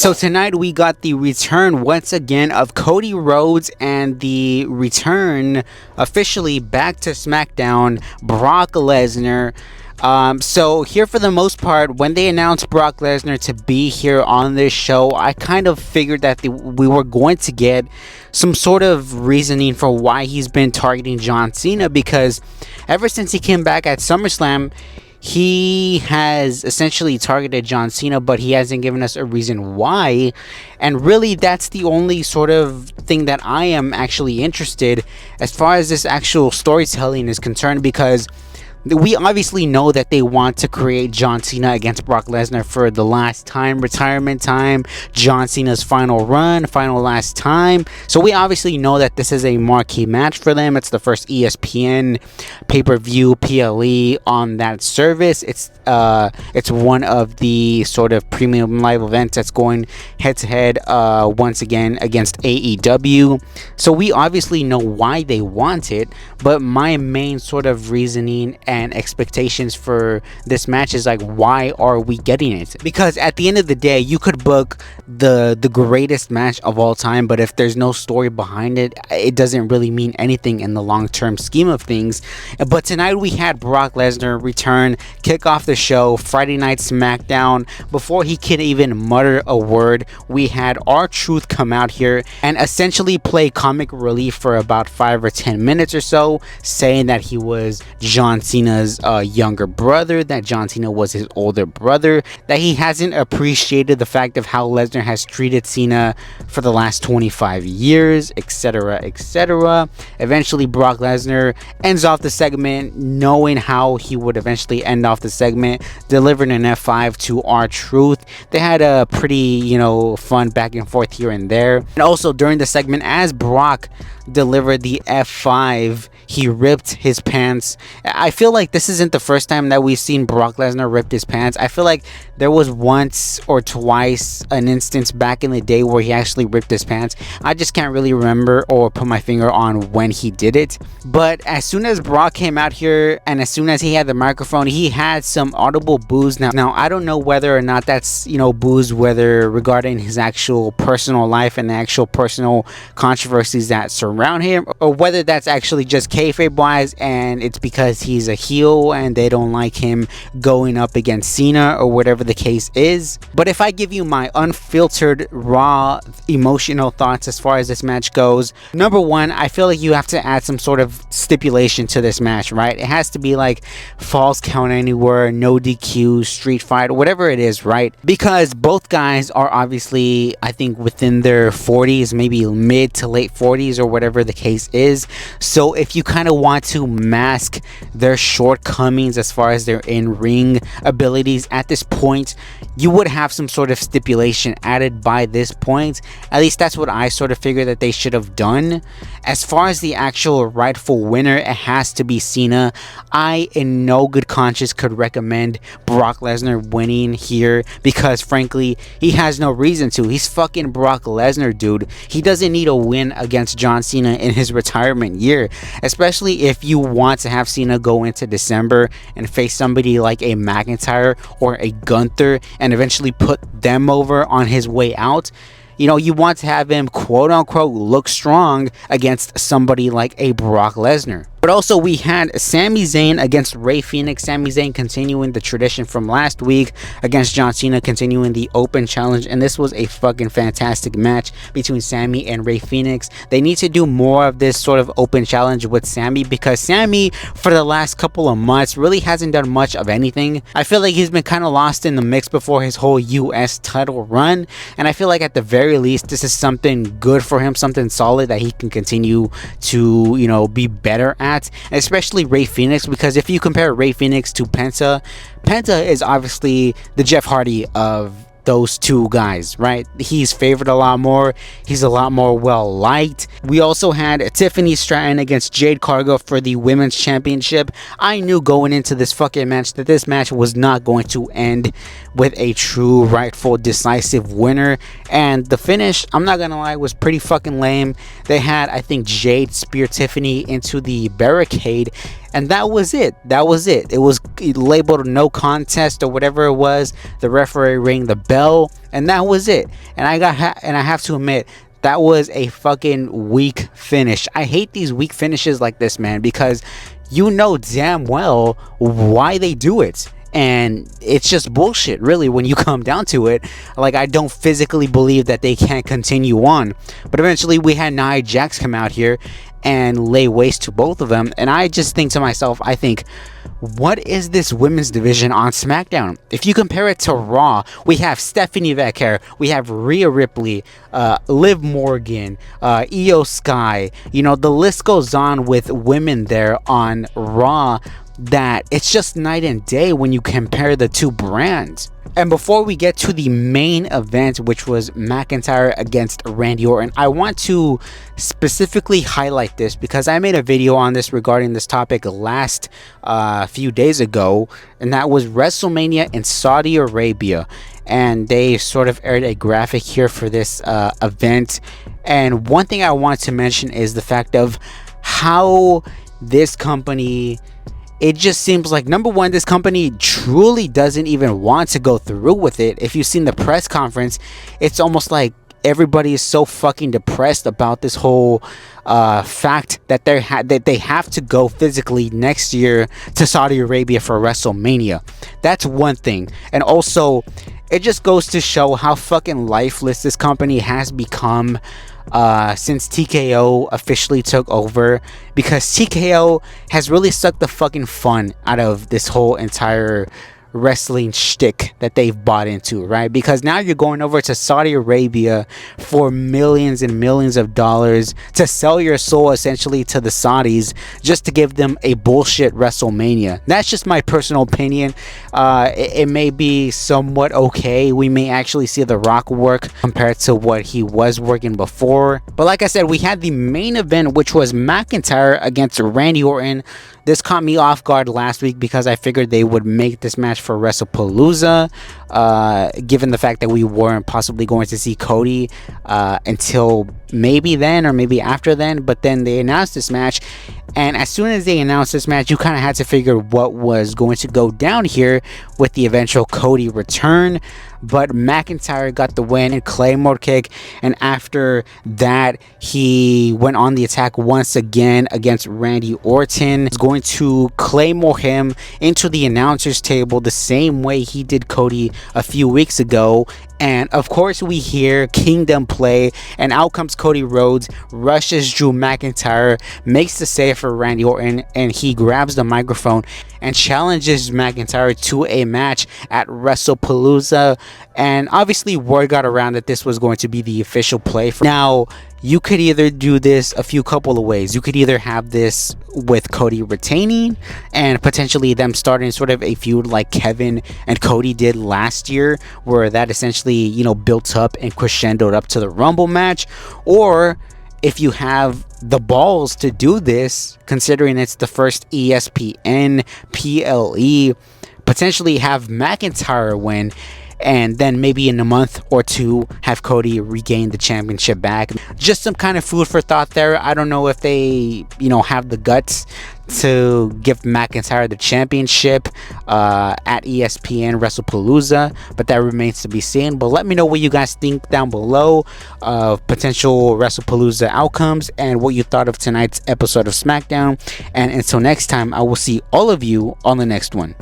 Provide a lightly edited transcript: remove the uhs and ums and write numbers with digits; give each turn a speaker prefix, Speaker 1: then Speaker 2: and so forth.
Speaker 1: So tonight we got the return once again of Cody Rhodes and the return officially back to Smackdown, Brock Lesnar. So here for the most part, when they announced Brock Lesnar to be here on this show, I kind of figured that we were going to get some sort of reasoning for why he's been targeting John Cena, because ever since he came back at SummerSlam, he has essentially targeted John Cena, but he hasn't given us a reason why. And really, that's the only sort of thing that I am actually interested as far as this actual storytelling is concerned, because we obviously know that they want to create John Cena against Brock Lesnar for the last time, retirement time, John Cena's final run, final last time. So we obviously know that this is a marquee match for them. It's the first ESPN pay-per-view PLE on that service. It's one of the sort of premium live events that's going head-to-head once again against AEW. So we obviously know why they want it, but my main sort of reasoning and expectations for this match is like, why are we getting it? Because at the end of the day, you could book the greatest match of all time, but if there's no story behind it, it doesn't really mean anything in the long-term scheme of things. But tonight we had Brock Lesnar return, kick off the show, Friday Night Smackdown. Before he could even mutter a word, we had R-Truth come out here and essentially play comic relief for about 5 or 10 minutes or so, saying that he was John Cena's younger brother, that John Cena was his older brother, that he hasn't appreciated the fact of how Lesnar has treated Cena for the last 25 years, etc., etc. Eventually, Brock Lesnar ends off the segment knowing how he would eventually end off the segment, delivering an F5 to R-Truth. They had a pretty, fun back and forth here and there. And also during the segment, as Brock delivered the F5, he ripped his pants. I feel like this isn't the first time that we've seen Brock Lesnar rip his pants. I feel like there was once or twice an instance back in the day where he actually ripped his pants. I just can't really remember or put my finger on when he did it. But as soon as Brock came out here and as soon as he had the microphone, he had some audible boos. Now I don't know whether or not that's, boos whether regarding his actual personal life and the actual personal controversies that surround him, or whether that's actually just kayfabe wise and it's because he's a heel and they don't like him going up against Cena, or whatever the case is. But if I give you my unfiltered, raw, emotional thoughts as far as this match goes, number one, I feel like you have to add some sort of stipulation to this match, right? It has to be like falls count anywhere, no DQ, street fight, whatever it is, right? Because both guys are obviously, I think, within their 40s, maybe mid to late 40s, or whatever the case is. So if you kind of want to mask their shortcomings as far as their in-ring abilities at this point, you would have some sort of stipulation added by this point. At least that's what I sort of figure that they should have done. As far as the actual rightful winner, it has to be Cena. I, in no good conscience, could recommend Brock Lesnar winning here, because frankly, he has no reason to. He's fucking Brock Lesnar, dude. He doesn't need a win against John Cena in his retirement year, especially if you want to have Cena go into December and face somebody like a McIntyre or a Gunther and eventually put them over on his way out. You want to have him quote unquote look strong against somebody like a Brock Lesnar. But also we had Sami Zayn against Rey Fenix. Sami Zayn continuing the tradition from last week against John Cena, continuing the open challenge. And this was a fucking fantastic match between Sami and Rey Fenix. They need to do more of this sort of open challenge with Sami, because Sami for the last couple of months really hasn't done much of anything. I feel like he's been kind of lost in the mix before his whole US title run. And I feel like at the very least, this is something good for him, something solid that he can continue to, be better at. Especially Rey Fenix, because if you compare Rey Fenix to Penta is obviously the Jeff Hardy of those two guys, right? He's favored a lot more. He's a lot more well liked. We also had Tiffany Stratton against Jade Cargill for the women's championship. I knew going into this fucking match that this match was not going to end with a true rightful decisive winner, and the finish, I'm not gonna lie, was pretty fucking lame. They had, I think, Jade spear Tiffany into the barricade, and that was it. It was labeled no contest or whatever it was. The referee rang the bell, and that was it. And I have to admit, that was a fucking weak finish. I hate these weak finishes like this, man, because you know damn well why they do it. And it's just bullshit, really, when you come down to it. Like, I don't physically believe that they can't continue on. But eventually, we had Nia Jax come out here and lay waste to both of them. And I just think to myself, what is this women's division on SmackDown? If you compare it to Raw, we have Stephanie Becker, we have Rhea Ripley, Liv Morgan, Io Sky. You know, the list goes on with women there on Raw, that it's just night and day when you compare the two brands. And before we get to the main event, which was McIntyre against Randy Orton, I want to specifically highlight this because I made a video on this regarding this topic last few days ago, and that was WrestleMania in Saudi Arabia. And they sort of aired a graphic here for this event. And one thing I want to mention is the fact of how this company, it just seems like, number one, this company truly doesn't even want to go through with it. If you've seen the press conference, it's almost like everybody is so fucking depressed about this whole fact that they have to go physically next year to Saudi Arabia for WrestleMania. That's one thing. And also, it just goes to show how fucking lifeless this company has become since TKO officially took over, because TKO has really sucked the fucking fun out of this whole entire wrestling shtick that they've bought into, right? Because now you're going over to Saudi Arabia for millions and millions of dollars to sell your soul essentially to the Saudis just to give them a bullshit WrestleMania. That's just my personal opinion. It may be somewhat okay. We may actually see The Rock work compared to what he was working before. But like I said, we had the main event, which was McIntyre against Randy Orton. This caught me off guard last week because I figured they would make this match for WrestlePalooza, given the fact that we weren't possibly going to see Cody until maybe then or maybe after then. But then they announced this match, and as soon as they announced this match, you kind of had to figure what was going to go down here with the eventual Cody return. But McIntyre got the win and Claymore kick, and after that he went on the attack once again against Randy Orton. He's going to Claymore him into the announcer's table the same way he did Cody a few weeks ago. And of course we hear Kingdom play, and out comes Cody Rhodes, rushes Drew McIntyre, makes the save for Randy Orton, and he grabs the microphone and challenges McIntyre to a match at WrestlePalooza. And obviously word got around that this was going to be the official play. Now, you could either do this a few couple of ways. You could either have this with Cody retaining and potentially them starting sort of a feud like Kevin and Cody did last year, where that essentially, you know, built up and crescendoed up to the Rumble match. Or if you have the balls to do this, considering it's the first ESPN PLE, potentially have McIntyre win, and then maybe in a month or two have Cody regain the championship back. Just some kind of food for thought there. I don't know if they, you know, have the guts to give McIntyre the championship at ESPN WrestlePalooza, but that remains to be seen. But let me know what you guys think down below of potential WrestlePalooza outcomes and what you thought of tonight's episode of SmackDown. And until next time, I will see all of you on the next one.